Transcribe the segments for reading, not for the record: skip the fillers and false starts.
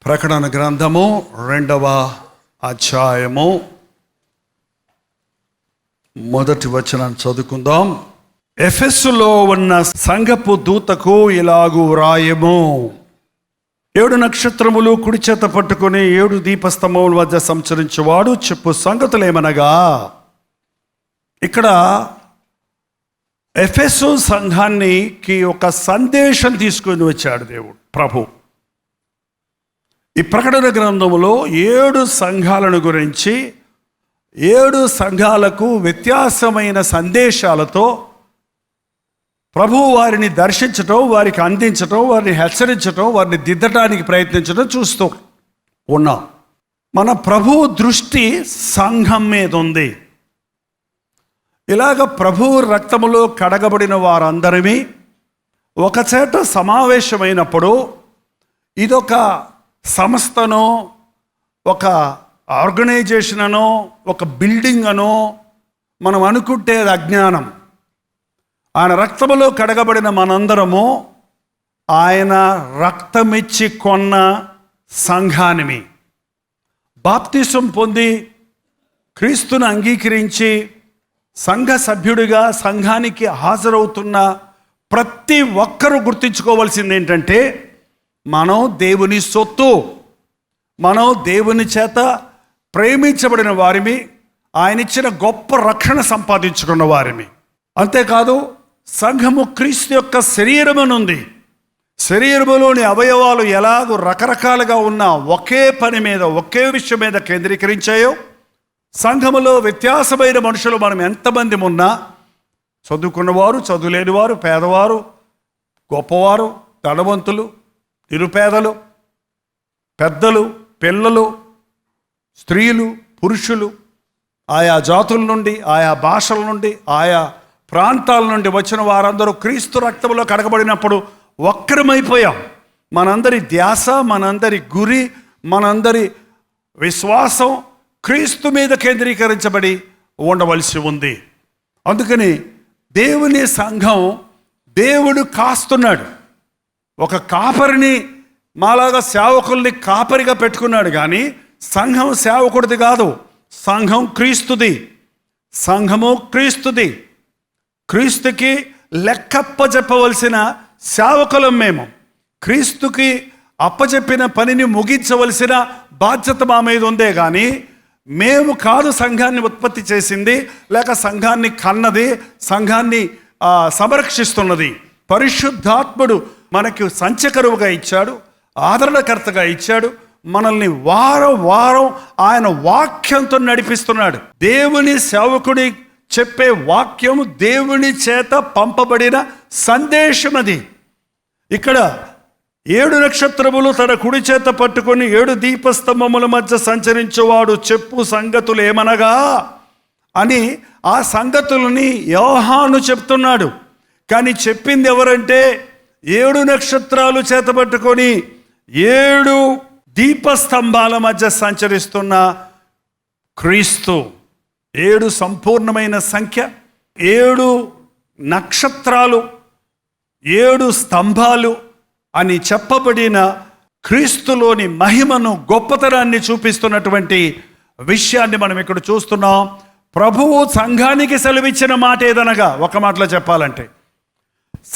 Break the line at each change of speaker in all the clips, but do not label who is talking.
ప్రకటన గ్రంథము 2వ అధ్యాయము 1వ వచనాన్ని చదువుకుందాం. ఎఫెసులో ఉన్న సంఘపు దూతకు ఇలాగు వ్రాయము. 7 నక్షత్రములు కుడి చేత పట్టుకుని 7 దీపస్తంభముల వద్ద సంచరించువాడు చెప్పు సంగతులేమనగా, ఇక్కడ ఎఫెసు సంఘానికి ఒక సందేశం తీసుకొని వచ్చాడు దేవుడు ప్రభు. ఈ ప్రకటన గ్రంథములో 7 సంఘాలను గురించి 7 సంఘాలకు వ్యత్యాసమైన సందేశాలతో ప్రభు వారిని దర్శించటం, వారికి అందించటం, వారిని హెచ్చరించటం, వారిని దిద్దటానికి ప్రయత్నించడం చూస్తూ ఉన్నాం. మన ప్రభువు దృష్టి సంఘం మీద ఉంది. ఇలాగ ప్రభువు రక్తములో కడగబడిన వారందరినీ ఒకచేట సమావేశమైనప్పుడు ఇదొక సంస్థనో, ఒక ఆర్గనైజేషన్ అనో, ఒక బిల్డింగ్ అనో మనం అనుకుంటే అది అజ్ఞానం. ఆయన రక్తములో కడగబడిన మనందరము ఆయన రక్తమిచ్చి కొన్న సంఘానిమి. బాప్తిసం పొంది క్రీస్తును అంగీకరించి సంఘ సభ్యుడిగా సంఘానికి హాజరవుతున్న ప్రతి ఒక్కరూ గుర్తించుకోవాల్సింది ఏంటంటే, మనం దేవుని సొత్తు, మనం దేవుని చేత ప్రేమించబడిన వారిమి, ఆయన ఇచ్చిన గొప్ప రక్షణ సంపాదించుకున్న వారిమి. అంతేకాదు సంఘము క్రీస్తు యొక్క శరీరమునుంది. శరీరములోని అవయవాలు ఎలాగో రకరకాలుగా ఉన్న ఒకే పని మీద, ఒకే విషయం మీద కేంద్రీకరించాయో, సంఘములో వ్యత్యాసమైన మనుషులు మనం ఎంతమంది ఉన్నా, చదువుకున్నవారు, చదువులేనివారు, పేదవారు, గొప్పవారు, ధనవంతులు, నిరుపేదలు, పెద్దలు, పిల్లలు, స్త్రీలు, పురుషులు, ఆయా జాతుల నుండి, ఆయా భాషల నుండి, ఆయా ప్రాంతాల నుండి వచ్చిన వారందరూ క్రీస్తు రక్తంలో కడగబడినప్పుడు ఒక్కరమైపోయాం. మనందరి ధ్యాస, మనందరి గురి, మనందరి విశ్వాసం క్రీస్తు మీద కేంద్రీకరించబడి ఉండవలసి ఉంది. అందుకని దేవుని సంఘం దేవుడు కాస్తున్నాడు. ఒక కాపరిని, మాలాగా సేవకుల్ని కాపరిగా పెట్టుకున్నాడు. కానీ సంఘం సేవకుడిది కాదు, సంఘం క్రీస్తుది. సంఘము క్రీస్తుది. క్రీస్తుకి లెక్కప్పజెప్పవలసిన సేవకులం మేము. క్రీస్తుకి అప్పచెప్పిన పనిని ముగించవలసిన బాధ్యత మా మీద ఉందే కానీ మేము కాదు సంఘాన్ని ఉత్పత్తి చేసింది, లేక సంఘాన్ని కన్నది, సంఘాన్ని సంరక్షిస్తున్నది. పరిశుద్ధాత్ముడు మనకి సంచకరువుగా ఇచ్చాడు, ఆదరణకర్తగా ఇచ్చాడు. మనల్ని వారం వారం ఆయన వాక్యంతో నడిపిస్తున్నాడు. దేవుని సేవకుడి చెప్పే వాక్యము దేవుని చేత పంపబడిన సందేశం అది. ఇక్కడ 7 నక్షత్రములు తన కుడి చేత పట్టుకొని 7 దీపస్తంభముల మధ్య సంచరించేవాడు చెప్పు సంగతులు ఏమనగా అని ఆ సంగతులని యోహాను చెప్తున్నాడు. కానీ చెప్పింది ఎవరంటే, 7 నక్షత్రాలు చేత పట్టుకొని 7 దీపస్తంభాల మధ్య సంచరిస్తున్న క్రీస్తు. 7 సంపూర్ణమైన సంఖ్య, 7 నక్షత్రాలు, 7 స్తంభాలు అని చెప్పబడిన క్రీస్తులోని మహిమను, గొప్పతనాన్ని చూపిస్తున్నటువంటి విషయాన్ని మనం ఇక్కడ చూస్తున్నాం. ప్రభువు సంఘానికి సెలవిచ్చిన మాట ఏదనగా, ఒక మాటలో చెప్పాలంటే,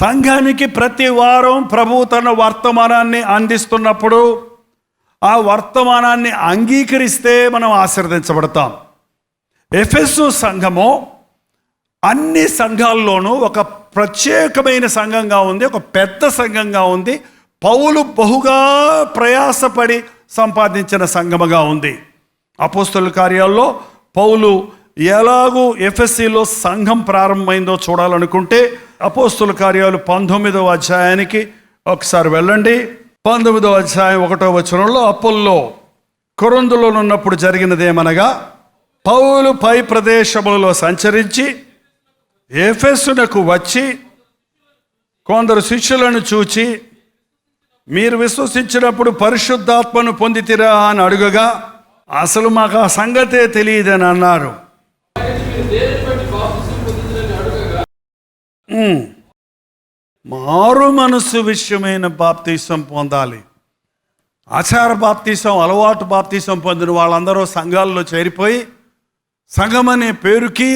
సంఘానికి ప్రతి వారం ప్రభువు తన వర్తమానాన్ని అందిస్తున్నప్పుడు ఆ వర్తమానాన్ని అంగీకరిస్తే మనం ఆశీర్వదించబడతాం. ఎఫెసు సంఘము అన్ని సంఘాల్లోనూ ఒక ప్రత్యేకమైన సంఘంగా ఉంది, ఒక పెద్ద సంఘంగా ఉంది. పౌలు బహుగా ప్రయాసపడి సంపాదించిన సంఘముగా ఉంది. అపోస్తలుల కార్యాల్లో పౌలు ఎలాగూ ఎఫెసీలో సంఘం ప్రారంభమైందో చూడాలనుకుంటే అపోస్తలుల కార్యాలు 19వ అధ్యాయానికి ఒకసారి వెళ్ళండి. 19వ అధ్యాయం 1వ వచనంలో, అపోల్లో కొరింథులో ఉన్నప్పుడు జరిగినదేమనగా, పౌలు పై ప్రదేశములలో సంచరించి ఎఫెసునకు వచ్చి కొందరు శిష్యులను చూచి, మీరు విశ్వసించినప్పుడు పరిశుద్ధాత్మను పొందితిరా అని అడుగగా, అసలు మాకు ఆ సంగతే తెలియదని అన్నారు. మారు మనసు విషయమైన బాప్తీసం పొందాలి. ఆచార బాప్తీసం, అలవాటు బాప్తీసం పొందిన వాళ్ళందరూ సంఘాల్లో చేరిపోయి సంఘం అనే పేరుకి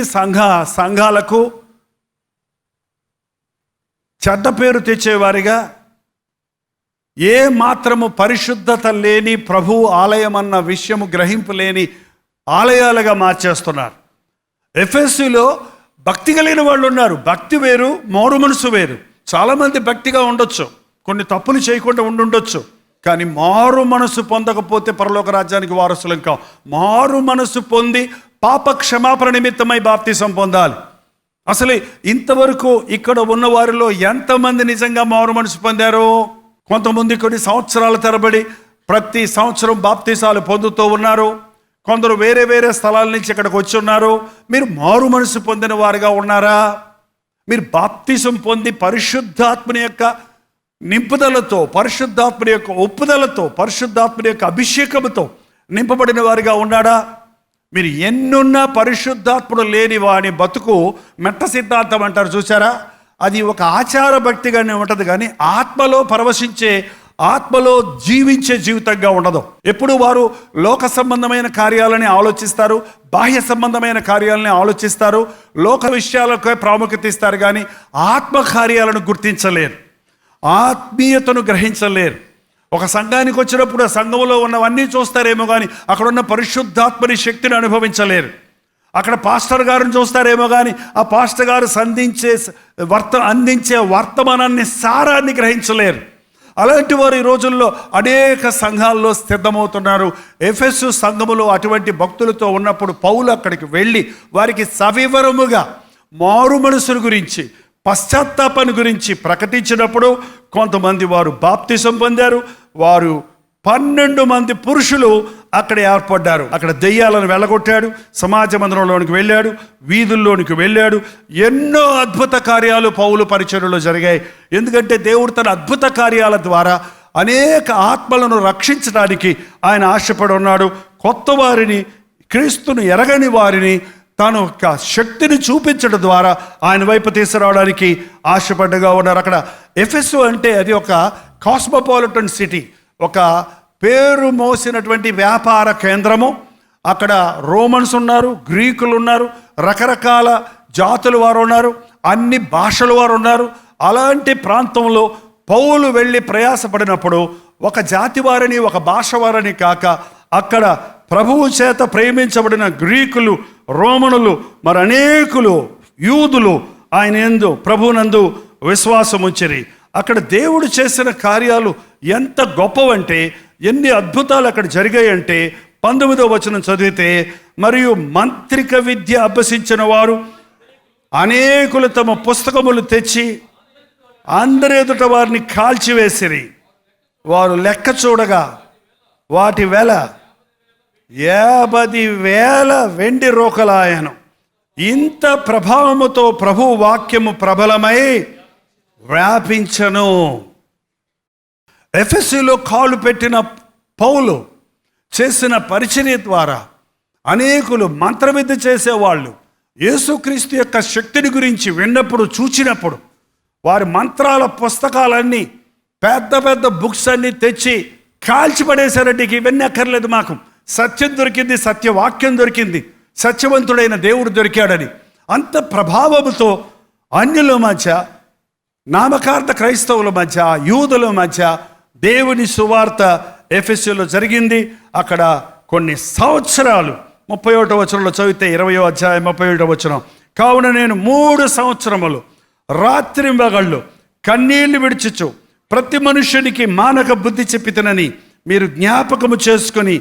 సంఘాలకు చెడ్డ పేరు తెచ్చేవారిగా, ఏ మాత్రము పరిశుద్ధత లేని ప్రభు ఆలయం అన్న విషయము గ్రహింపు లేని ఆలయాలుగా మార్చేస్తున్నారు. ఎఫెసీలో భక్తి కలిగిన వాళ్ళు ఉన్నారు. భక్తి వేరు, మారు మనసు వేరు. చాలామంది భక్తిగా ఉండొచ్చు, కొన్ని తప్పులు చేయకుండా ఉండుండొచ్చు, కానీ మారు మనసు పొందకపోతే పరలోక రాజ్యానికి వారసులం కాం. మారు మనసు పొంది పాప క్షమాపణ నిమిత్తమై బాప్తిసం పొందాలి. అసలు ఇంతవరకు ఇక్కడ ఉన్న వారిలో ఎంతమంది నిజంగా మారు మనసు పొందారో? కొంతమంది కొన్ని సంవత్సరాల తరబడి ప్రతి సంవత్సరం బాప్తిసాలు పొందుతూ ఉన్నారు. కొందరు వేరే వేరే స్థలాల నుంచి ఇక్కడికి వచ్చి ఉన్నారు. మీరు మారు మనసు పొందిన వారుగా ఉన్నారా? మీరు బాప్తిసం పొంది పరిశుద్ధాత్మని యొక్క నింపుదలతో, పరిశుద్ధాత్మని యొక్క ఒప్పుదలతో, పరిశుద్ధాత్మని యొక్క అభిషేకంతో నింపబడిన వారిగా ఉన్నాడా? మీరు ఎన్నున్నా పరిశుద్ధాత్ముడు లేని వాని బతుకు మెట్ట సిద్ధాంతం అంటారు చూసారా? అది ఒక ఆచార భక్తిగానే ఉంటుంది, కానీ ఆత్మలో పరవశించే, ఆత్మలో జీవించే జీవితంగా ఉండదు. ఎప్పుడు వారు లోక సంబంధమైన కార్యాలని ఆలోచిస్తారు, బాహ్య సంబంధమైన కార్యాలని ఆలోచిస్తారు, లోక విషయాలకే ప్రాముఖ్యత ఇస్తారు, కానీ ఆత్మ కార్యాలను గుర్తించలేరు, ఆత్మీయతను గ్రహించలేరు. ఒక సంఘానికి వచ్చినప్పుడు ఆ సంఘంలో ఉన్నవన్నీ చూస్తారేమో, కానీ అక్కడ ఉన్న పరిశుద్ధాత్మని శక్తిని అనుభవించలేరు. అక్కడ పాస్టర్ గారిని చూస్తారేమో, కానీ ఆ పాస్టర్ గారు అందించే వర్తమానాన్ని, సారాన్ని గ్రహించలేరు. అలాంటి వారు ఈ రోజుల్లో అనేక సంఘాల్లో స్థితమవుతున్నారు. ఎఫెసు సంఘములో అటువంటి భక్తులతో ఉన్నప్పుడు పౌలు అక్కడికి వెళ్ళి వారికి సవివరముగా మారు మనసుల గురించి, పశ్చాత్తాపాన్ని గురించి ప్రకటించినప్పుడు కొంతమంది వారు బాప్తిసం పొందారు. వారు 12 మంది పురుషులు అక్కడ ఏర్పడ్డారు. అక్కడ దెయ్యాలను వెళ్ళగొట్టాడు, సమాజ మందిరంలోనికి వెళ్ళాడు, వీధుల్లోనికి వెళ్ళాడు. ఎన్నో అద్భుత కార్యాలు పౌలు పరిచర్యలో జరిగాయి. ఎందుకంటే దేవుడు తన అద్భుత కార్యాల ద్వారా అనేక ఆత్మలను రక్షించడానికి ఆయన ఆశపడి ఉన్నాడు. కొత్త వారిని, క్రీస్తును ఎరగని వారిని తను యొక్క శక్తిని చూపించడం ద్వారా ఆయన వైపు తీసుకురావడానికి ఆశపడ్డగా ఉన్నారు. అక్కడ ఎఫెసు అంటే అది ఒక కాస్మోపాలిటన్ సిటీ, ఒక పేరు మోసినటువంటి వ్యాపార కేంద్రము. అక్కడ రోమన్స్ ఉన్నారు, గ్రీకులు ఉన్నారు, రకరకాల జాతుల వారు ఉన్నారు, అన్ని భాషల వారు ఉన్నారు. అలాంటి ప్రాంతంలో పౌలు వెళ్ళి ప్రయాసపడినప్పుడు ఒక జాతి వారిని, ఒక భాష వారిని కాక అక్కడ ప్రభువు చేత ప్రేమించబడిన గ్రీకులు, రోమనులు, మరి అనేకులు యూదులు ఆయన యందు, ప్రభువునందు విశ్వాసం ఉంచిరి. అక్కడ దేవుడు చేసిన కార్యాలు ఎంత గొప్పవంటే, ఎన్ని అద్భుతాలు అక్కడ జరిగాయంటే 19వ వచనం చదివితే, మరియు మంత్రిక విద్య అభ్యసించిన వారు అనేకులు తమ పుస్తకములు తెచ్చి అందరి ఎదుట వారిని కాల్చివేసిరి. వారు లెక్క చూడగా వాటి వెల 50,000 వెండి రోకలాయను. ఇంత ప్రభావముతో ప్రభు వాక్యము ప్రబలమై వ్యాపించను. ఎఫెసీలో కాలు పెట్టిన పౌలు చేసిన పరిచర్య ద్వారా అనేకులు మంత్రవిద్య చేసేవాళ్ళు యేసుక్రీస్తు యొక్క శక్తిని గురించి విన్నప్పుడు, చూచినప్పుడు వారి మంత్రాల పుస్తకాలన్నీ, పెద్ద పెద్ద బుక్స్ అన్నీ తెచ్చి కాల్చిపడేశారంటే ఇవన్నీ అక్కర్లేదు, మాకు సత్యం దొరికింది, సత్యవాక్యం దొరికింది, సత్యవంతుడైన దేవుడు దొరికాడని అంత ప్రభావముతో అన్యుల మధ్య, నామకార్థ క్రైస్తవుల మధ్య, యూదుల మధ్య దేవుని సువార్త ఎఫెసీలో జరిగింది. అక్కడ కొన్ని సంవత్సరాలు, 31వ వచనంలో చదివితే 20వ అధ్యాయం 31వ వచనం, కావున నేను 3 సంవత్సరములు రాత్రింబగళ్ళు కన్నీళ్లు విడిచుచు ప్రతి మనుష్యునికి మానక బుద్ధి చెప్పితనని మీరు జ్ఞాపకము చేసుకొని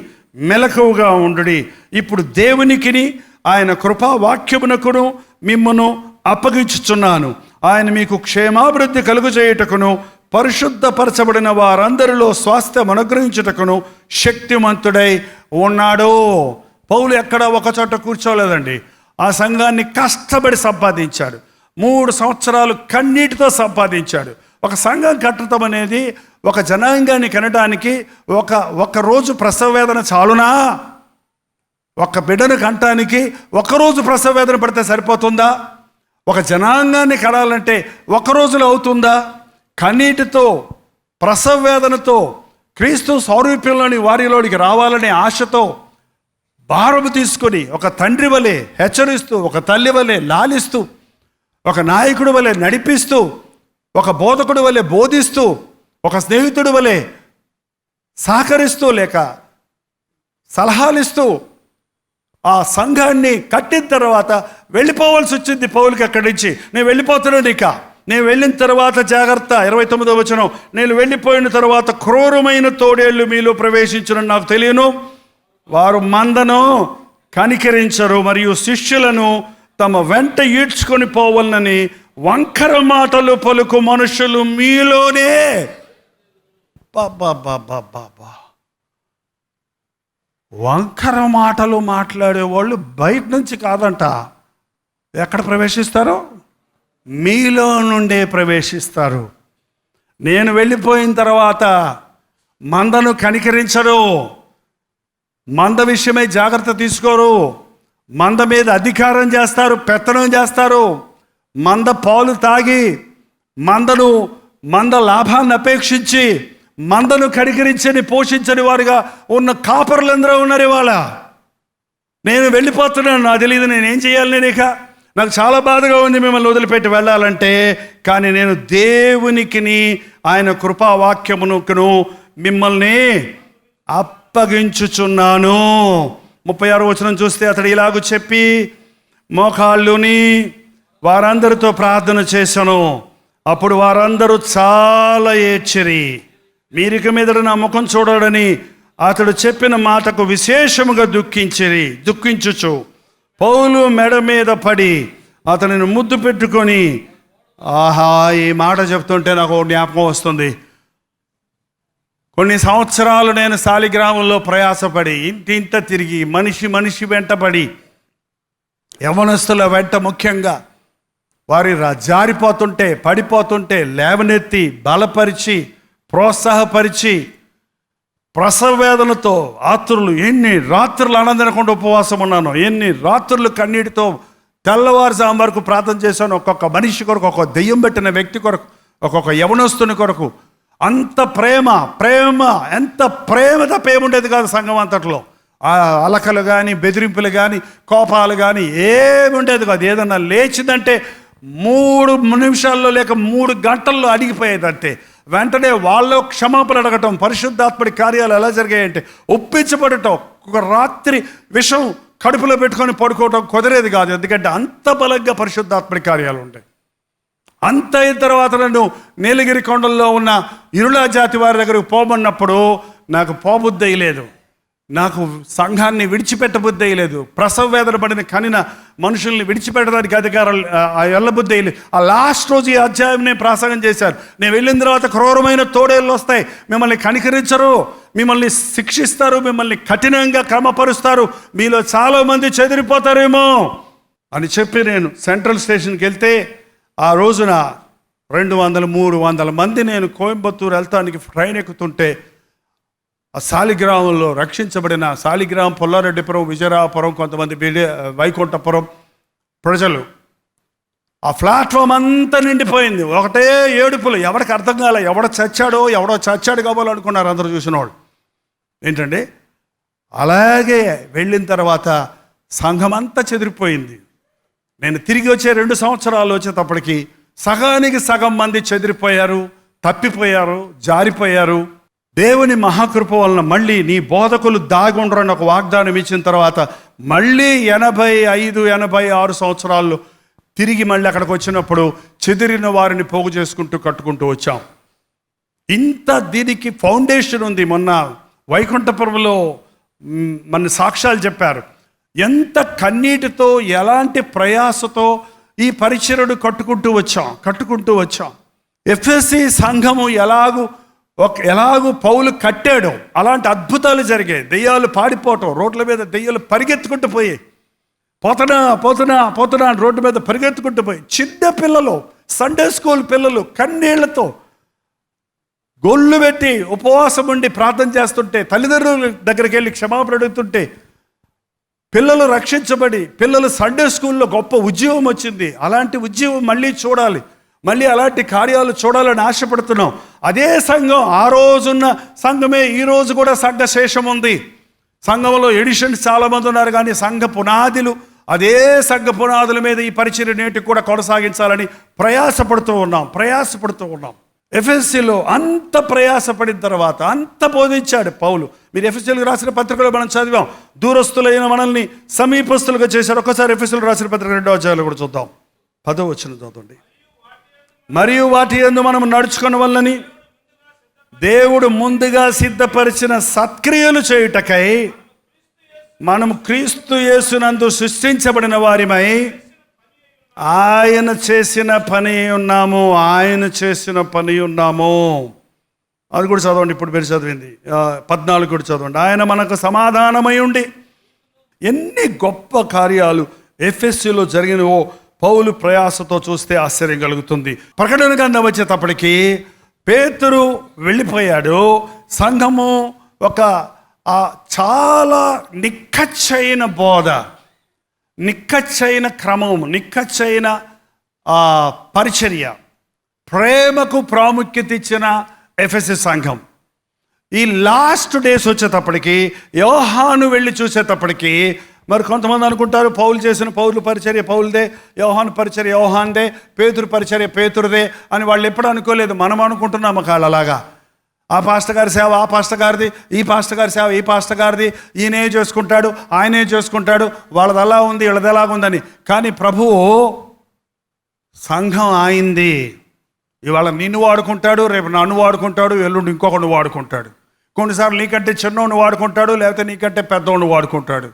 మెలకువగా ఉండుడి. ఇప్పుడు దేవునికిని ఆయన కృపా వాక్యమునకును మిమ్మను అప్పగించుచున్నాను. ఆయన మీకు క్షేమాభివృద్ధి కలుగజేయుటకును పరిశుద్ధపరచబడిన వారందరిలో స్వాస్థ్యం అనుగ్రహించుటకును శక్తిమంతుడై ఉన్నాడు. పౌలు ఎక్కడ ఒక చోట కూర్చోలేదండి. ఆ సంఘాన్ని కష్టపడి సంపాదించాడు. 3 సంవత్సరాలు కన్నీటితో సంపాదించాడు. ఒక సంఘం కట్టడం అనేది, ఒక జనాంగాన్ని కనడానికి ఒక రోజు ప్రసవ వేదన చాలునా? ఒక బిడ్డను కంటానికి ఒకరోజు ప్రసవ వేదన పడితే సరిపోతుందా? ఒక జనాంగాన్ని కనాలంటే 1 రోజులో అవుతుందా? కన్నీటితో, ప్రసవ వేదనతో, క్రీస్తు సారూప్యంలోని వారిలోనికి రావాలనే ఆశతో భారము తీసుకొని ఒక తండ్రి వలె హెచ్చరిస్తూ, ఒక తల్లి వలె లాలిస్తూ, ఒక నాయకుడి వలె నడిపిస్తూ, ఒక బోధకుడి వలె బోధిస్తూ, ఒక స్నేహితుడి వలె సహకరిస్తూ లేక సలహాలిస్తూ ఆ సంఘాన్ని కట్టిన తర్వాత వెళ్ళిపోవాల్సి వచ్చింది పౌలుకి. అక్కడి నుంచి నేను వెళ్ళిపోతున్నాను, ఇక నేను వెళ్ళిన తర్వాత జాగ్రత్త. 29వ వచనం, నేను వెళ్ళిపోయిన తర్వాత క్రూరమైన తోడేళ్ళు మీలో ప్రవేశించడం నాకు తెలియను, వారు మందను కనికరించరు మరియు శిష్యులను తమ వెంట ఈడ్చుకొని పోవాలని వంకర మాటలు పలుకు మనుషులు మీలోనే. బాబా, వంకర మాటలు మాట్లాడేవాళ్ళు బయట నుంచి కాదంట, ఎక్కడ ప్రవేశిస్తారో మీలో నుండే ప్రవేశిస్తారు. నేను వెళ్ళిపోయిన తర్వాత మందను కనికరించరు, మంద విషయమై జాగ్రత్త తీసుకోరు, మంద మీద అధికారం చేస్తారు, పెత్తనం చేస్తారు. మంద పాలు తాగి మంద లాభాన్ని అపేక్షించి మందను కనికరించని పోషించని వారుగా ఉన్న కాపరులందరూ ఉన్నారు ఇవాళ. నేను వెళ్ళిపోతున్నాను, నాకు తెలియదు నేనేం చేయాలి, నేను ఇక నాకు చాలా బాధగా ఉంది మిమ్మల్ని వదిలిపెట్టి వెళ్ళాలంటే. కానీ నేను దేవునికిని ఆయన కృపావాక్యమునుకును మిమ్మల్ని అప్పగించుచున్నాను. 36వ వచనం చూస్తే అతడు ఇలాగ చెప్పి మోకాళ్ళుని వారందరితో ప్రార్థన చేశాను. అప్పుడు వారందరూ చాలా ఏడ్చిరి. మీరిక మీదట నా ముఖం చూడడని అతడు చెప్పిన మాటకు విశేషముగా దుఃఖించుచు పౌలు మెడ మీద పడి అతనిని ముద్దు పెట్టుకొని, ఆహా, ఈ మాట చెప్తుంటే నాకు జ్ఞాపకం వస్తుంది. కొన్ని సంవత్సరాలు నేను శాలిగ్రామంలో ప్రయాసపడి ఇంత తిరిగి మనిషి వెంటబడి యవనస్తుల వెంట ముఖ్యంగా వారి జారిపోతుంటే పడిపోతుంటే లేవనెత్తి బలపరిచి ప్రోత్సాహపరిచి ప్రసవ వేదనతో ఆతురులు ఎన్ని రాత్రులు ఆనందనకుండా ఉపవాసం ఉన్నాను, ఎన్ని రాత్రులు కన్నీటితో తెల్లవారుజాము వరకు ప్రార్థన చేశాను. ఒక్కొక్క మనిషి కొరకు, ఒక్కొక్క దెయ్యం పెట్టిన వ్యక్తి కొరకు, ఒక్కొక్క యవనస్తుని కొరకు. అంత ప్రేమ ఎంత ప్రేమ తప్ప ఏముండేది కాదు సంఘం అంతట్లో. అలకలు కానీ బెదిరింపులు కానీ కోపాలు కానీ ఏమి ఉండేది కాదు. ఏదన్నా లేచిందంటే 3 నిమిషాల్లో లేక 3 గంటల్లో అడిగిపోయేది అంతే. వెంటనే వాళ్ళు క్షమాపణ అడగటం, పరిశుద్ధాత్మడి కార్యాలు ఎలా జరిగాయంటే ఒప్పించబడటం. ఒక రాత్రి విషం కడుపులో పెట్టుకొని పడుకోవటం కుదరేది కాదు, ఎందుకంటే అంత బలంగా పరిశుద్ధాత్మడి కార్యాలు ఉంటాయి. అంత అయిన తర్వాత నన్ను నీలగిరి కొండల్లో ఉన్న ఇరుళ జాతి వారి దగ్గరకు పోమన్నప్పుడు నాకు పోబుద్ధి అయ్యలేదు, నాకు సంఘాన్ని విడిచిపెట్టబుద్ధి అయ్యలేదు. ప్రసవ వేదన పడిన కనిన మనుషుల్ని విడిచిపెట్టడానికి అధికారం వెళ్ళబుద్ధి అయ్యలేదు. ఆ లాస్ట్ రోజు ఈ అధ్యాయం నేను ప్రాసంగం చేశాను. నేను వెళ్ళిన తర్వాత క్రూరమైన తోడేళ్ళు వస్తాయి, మిమ్మల్ని కనికరించరు, మిమ్మల్ని శిక్షిస్తారు, మిమ్మల్ని కఠినంగా క్రమపరుస్తారు, మీలో చాలామంది చెదిరిపోతారేమో అని చెప్పి నేను సెంట్రల్ స్టేషన్కి వెళ్తే ఆ రోజున 200-300 మంది నేను కోయంబత్తూరు వెళ్తానికి ట్రైన్ ఎక్కుతుంటే ఆ శాలిగ్రామంలో రక్షించబడిన శాలిగ్రామం, పుల్లారెడ్డిపురం, విజయరామపురం, కొంతమంది వైకుంఠపురం ప్రజలు, ఆ ప్లాట్ఫామ్ అంతా నిండిపోయింది. ఒకటే ఏడుపులు, ఎవరికి అర్థం కాలే, ఎవడో చచ్చాడు కావాలనుకున్నారు అందరూ చూసిన వాళ్ళు. ఏంటంటే అలాగే వెళ్ళిన తర్వాత సంఘం అంతా చెదిరిపోయింది. నేను తిరిగి వచ్చే 2 సంవత్సరాలు వచ్చేటప్పటికి సగానికి సగం మంది చెదిరిపోయారు, తప్పిపోయారు, జారిపోయారు. దేవుని మహాకృప వలన మళ్ళీ నీ బోధకులు దాగుండరని ఒక వాగ్దానం ఇచ్చిన తర్వాత మళ్ళీ 85-86 సంవత్సరాల్లో తిరిగి మళ్ళీ అక్కడికి వచ్చినప్పుడు చెదిరిన వారిని పోగు చేసుకుంటూ కట్టుకుంటూ వచ్చాం. ఇంత దీనికి ఫౌండేషన్ ఉంది. మొన్న వైకుంఠపురంలో మన సాక్ష్యాలు చెప్పారు. ఎంత కన్నీటితో, ఎలాంటి ప్రయాసతో ఈ పరిచర్యను కట్టుకుంటూ వచ్చాం. ఎఫ్ఎస్సి సంఘము ఎలాగూ పౌలు కట్టాడు, అలాంటి అద్భుతాలు జరిగాయి. దెయ్యాలు పాడిపోవటం, రోడ్ల మీద దెయ్యాలు పరిగెత్తుకుంటూ పోయి పోతున్నా రోడ్డు మీద పరిగెత్తుకుంటూ పోయి, చిన్న పిల్లలు, సండే స్కూల్ పిల్లలు కన్నీళ్లతో గొల్లు పెట్టి ఉపవాసం ఉండి ప్రార్థన చేస్తుంటే, తల్లిదండ్రుల దగ్గరికి వెళ్ళి క్షమాపణ అడుగుతుంటే, పిల్లలు రక్షించబడి, పిల్లలు సండే స్కూల్లో గొప్ప ఉద్యోగం వచ్చింది. అలాంటి ఉద్యోగం మళ్ళీ చూడాలి. మళ్ళీ అలాంటి కార్యాలు చూడాలని ఆశపడుతున్నాం. అదే సంఘం, ఆ రోజున్న సంఘమే ఈ రోజు కూడా సంఘ శేషం ఉంది. సంఘంలో ఎడిషన్స్ చాలామంది ఉన్నారు, కానీ సంఘ పునాదులు అదే సంఘ పునాదుల మీద ఈ పరిచర్య నేటికి కూడా కొనసాగించాలని ప్రయాసపడుతూ ఉన్నాం. ఎఫెసీలో అంత ప్రయాసపడిన తర్వాత అంత బోధించాడు పౌలు. మీరు ఎఫెసీలకు రాసిన పత్రికలో మనం చదివాం, దూరస్తులైన మనల్ని సమీపస్తులుగా చేశారు. ఒకసారి ఎఫెసీలకు రాసిన పత్రిక 2వ అధ్యాయంలో కూడా చూద్దాం. 10వ వచనం చదవండి. మరియు వాటి యందు మనం నడుచుకున్న వల్లని దేవుడు ముందుగా సిద్ధపరిచిన సత్క్రియలు చేయుటకై మనం క్రీస్తు యేసునందు సృష్టించబడిన వారిమై ఆయన చేసిన పని ఉన్నాము. అది కూడా చదవండి. ఇప్పుడు మీరు చదివింది 14 కూడా చదవండి. ఆయన మనకు సమాధానమై ఉండి. ఎన్ని గొప్ప కార్యాలు ఎఫెసీలో జరిగినవో పౌలు ప్రయాసతో చూస్తే ఆశ్చర్యం కలుగుతుంది. ప్రకటన గ్రంథం వచ్చేటప్పటికి పేతురు వెళ్ళిపోయాడు. సంఘము ఒక చాలా నిక్కచ్చైన బోధ, నిక్కచ్చైన క్రమం, నిక్కచ్చైన పరిచర్య, ప్రేమకు ప్రాముఖ్యత ఇచ్చిన ఎఫెసీ సంఘం ఈ లాస్ట్ డేస్ వచ్చేటప్పటికి, యోహాను వెళ్ళి చూసేటప్పటికి, మరి కొంతమంది అనుకుంటారు పౌలు పరిచర్య పౌలుదే, యోహాను పరిచర్య యోహాన్దే, పేతురు పరిచర్య పేతురుదే అని. వాళ్ళు ఎప్పుడు అనుకోలేదు. మనం అనుకుంటున్నాము అలాగా. ఆ పాస్టర్ గారి సేవ ఆ పాస్టర్ గారిది, ఈ పాస్టర్ గారి సేవ ఈ పాస్టర్ గారిది, ఈయనే చేసుకుంటాడు ఆయనే చేసుకుంటాడు, వాళ్ళది అలా ఉంది వీళ్ళది ఎలాగ ఉందని. కానీ ప్రభువు సంఘం ఆయింది. ఇవాళ నిన్ను వాడుకుంటాడు, రేపు నన్ను వాడుకుంటాడు, ఎల్లుండి ఇంకొకరిని వాడుకుంటాడు. కొన్నిసార్లు నీకంటే చిన్నోడిని వాడుకుంటాడు, లేకపోతే నీకంటే పెద్దోడిని వాడుకుంటాడు.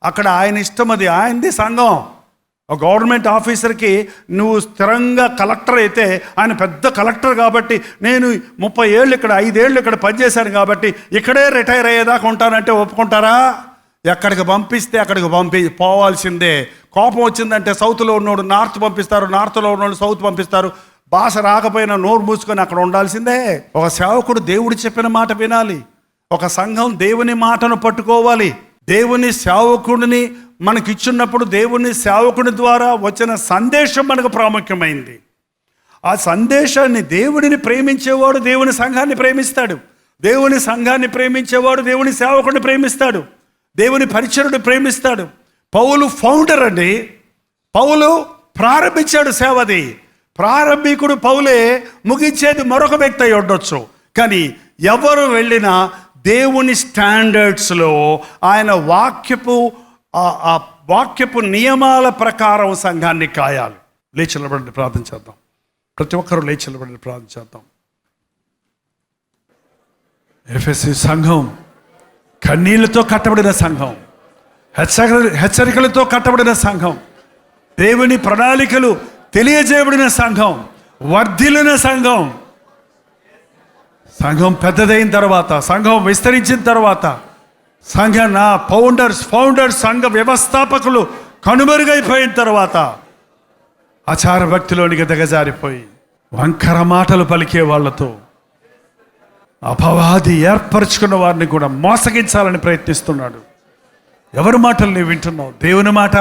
అక్కడ ఆయన ఇష్టం, అది ఆయనది సంఘం. ఒక గవర్నమెంట్ ఆఫీసర్కి నువ్వు స్థిరంగా కలెక్టర్ అయితే, ఆయన పెద్ద కలెక్టర్ కాబట్టి నేను 30 ఏళ్ళు ఇక్కడ 5 ఏళ్ళు ఇక్కడ పనిచేశాను కాబట్టి ఇక్కడే రిటైర్ అయ్యేదాకా ఉంటానంటే ఒప్పుకుంటారా? ఎక్కడికి పంపిస్తే అక్కడికి పోవాల్సిందే. కోపం వచ్చిందంటే సౌత్లో ఉన్నోడు నార్త్ పంపిస్తారు, నార్త్లో ఉన్నోడు సౌత్ పంపిస్తారు. భాష రాకపోయినా నోరు మూసుకొని అక్కడ ఉండాల్సిందే. ఒక సేవకుడు దేవుడు చెప్పిన మాట వినాలి. ఒక సంఘం దేవుని మాటను పట్టుకోవాలి. దేవుని సేవకుడిని మనకిచ్చున్నప్పుడు దేవుని సేవకుని ద్వారా వచ్చిన సందేశం మనకు ప్రాముఖ్యమైంది. ఆ సందేశాన్ని, దేవుడిని ప్రేమించేవాడు దేవుని సంఘాన్ని ప్రేమిస్తాడు, దేవుని సంఘాన్ని ప్రేమించేవాడు దేవుని సేవకుడిని ప్రేమిస్తాడు, దేవుని పరిచరుడు ప్రేమిస్తాడు. పౌలు ఫౌండర్ అండి. పౌలు ప్రారంభించాడు సేవది. ప్రారంభికుడు పౌలే, ముగించేది మరొక వ్యక్తి అయి ఉండొచ్చు. కానీ ఎవరు వెళ్ళినా దేవుని స్టాండర్డ్స్లో ఆయన వాక్యపు నియమాల ప్రకారం సంఘాన్ని కాయాలి. లేచి నిలబడి ప్రార్థన చేద్దాం. ప్రతి ఒక్కరూ లేచి నిలబడి ప్రార్థన చేద్దాం. ఎఫెసీ సంఘం కన్నీళ్లతో కట్టబడిన సంఘం, హెచ్చరికలతో కట్టబడిన సంఘం, దేవుని ప్రణాళికలు తెలియజేయబడిన సంఘం, వర్ధిల్లిన సంఘం. సంఘం పెద్దదైన తర్వాత, సంఘం విస్తరించిన తర్వాత, ఫౌండర్స్ సంఘ వ్యవస్థాపకులు కనుమరుగైపోయిన తర్వాత ఆచార భక్తిలోనికి దిగజారిపోయి వంకర మాటలు పలికే వాళ్ళతో అపవాది ఏర్పరచుకున్న వారిని కూడా మోసగించాలని ప్రయత్నిస్తున్నాడు. ఎవరి మాటలు నీవు వింటున్నావు? దేవుని మాట,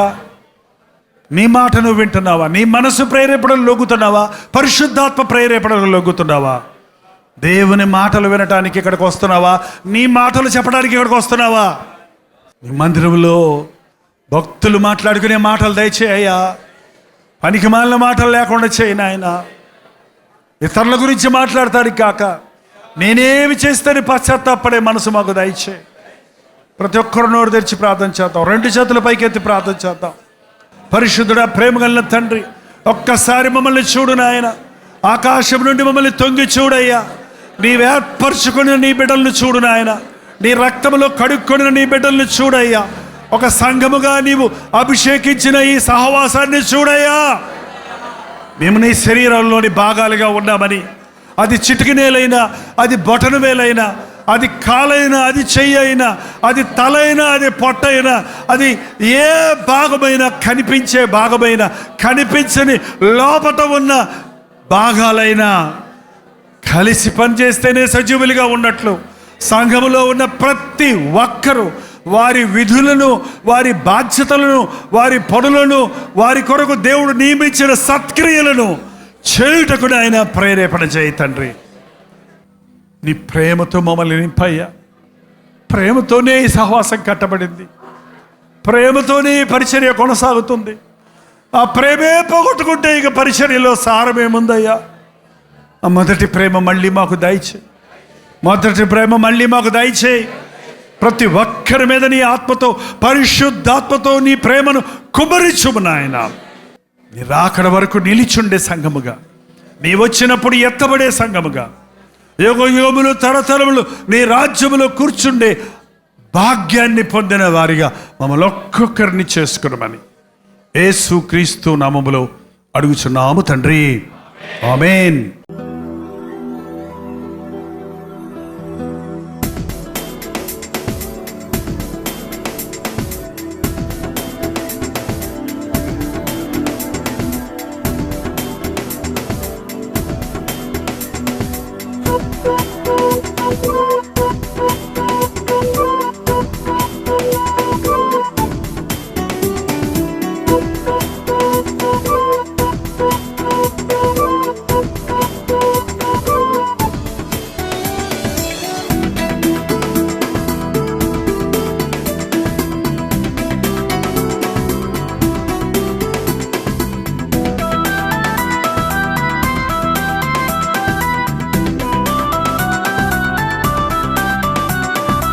నీ మాట నువ్వు వింటున్నావా? నీ మనసు ప్రేరేపణలు లొంగుతున్నావా? పరిశుద్ధాత్మ ప్రేరేపణలు లొంగుతున్నావా? దేవుని మాటలు వినటానికి ఇక్కడికి వస్తున్నావా? నీ మాటలు చెప్పడానికి ఇక్కడికి వస్తున్నావా? నీ మందిరంలో భక్తులు మాట్లాడుకునే మాటలు దయచేయ్యా. పనికి మాలిన మాటలు లేకుండా చేయి నాయన. ఇతరుల గురించి మాట్లాడతానికి కాక నేనేమి చేస్తాను పశ్చాత్తాపడే మనసు మాకు దయచే. ప్రతి ఒక్కరు నోరు తెరిచి ప్రార్థన చేద్దాం. 2 చేతుల పైకెత్తి ప్రార్థన చేద్దాం. పరిశుద్ధుడా, ప్రేమ కలిగిన తండ్రి, ఒక్కసారి మమ్మల్ని చూడు నాయన. ఆకాశం నుండి మమ్మల్ని తొంగి చూడయ్యా. నీవు ఏర్పరచుకుని నీ బిడ్డలను చూడు నాయన. నీ రక్తంలో కడుక్కొనిన నీ బిడ్డలను చూడయ్యా. ఒక సంఘముగా నీవు అభిషేకించిన ఈ సహవాసాన్ని చూడయ్యా. మేము నీ శరీరంలోని భాగాలుగా ఉన్నామని, అది చిటికినేలైనా, అది బొటను వేలైనా, అది కాలైనా, అది చెయ్యి అయినా, అది తలైనా, అది పొట్టైనా, అది ఏ భాగమైనా, కనిపించే భాగమైనా, కనిపించని లోపట ఉన్న భాగాలైనా కలిసి పనిచేస్తేనే సజీవులుగా ఉన్నట్లు సంఘములో ఉన్న ప్రతి ఒక్కరూ వారి విధులను, వారి బాధ్యతలను, వారి పనులను, వారి కొరకు దేవుడు నియమించిన సత్క్రియలను చేయుటకు నాయన ప్రేరేపణ చేయి తండ్రి. నీ ప్రేమతో మమ్మల్ని నింపయ్యా. ప్రేమతోనే ఈ సహవాసం కట్టబడింది, ప్రేమతోనే ఈ పరిచర్య కొనసాగుతుంది. ఆ ప్రేమే పోగొట్టుకుంటే ఇక పరిచర్యలో సారమేముందయ్యా? ఆ మొదటి ప్రేమ మళ్ళీ మాకు దయచేయి, మొదటి ప్రేమ మళ్ళీ మాకు దయచేయి. ప్రతి ఒక్కరి మీద నీ ఆత్మతో, పరిశుద్ధాత్మతో నీ ప్రేమను కుమ్మరించుము నాయన. నీ రాకడ వరకు నిలిచుండే సంఘముగా, నీ వచ్చినప్పుడు ఎత్తబడే సంఘముగా, యుగ యుగములు తరతరములు నీ రాజ్యములో కూర్చుండే భాగ్యాన్ని పొందిన వారిగా మమ్మల్ని ఒక్కొక్కరిని చేసుకున్నామని యేసు క్రీస్తు నామములో అడుగుచున్నాము తండ్రి. ఆమేన్.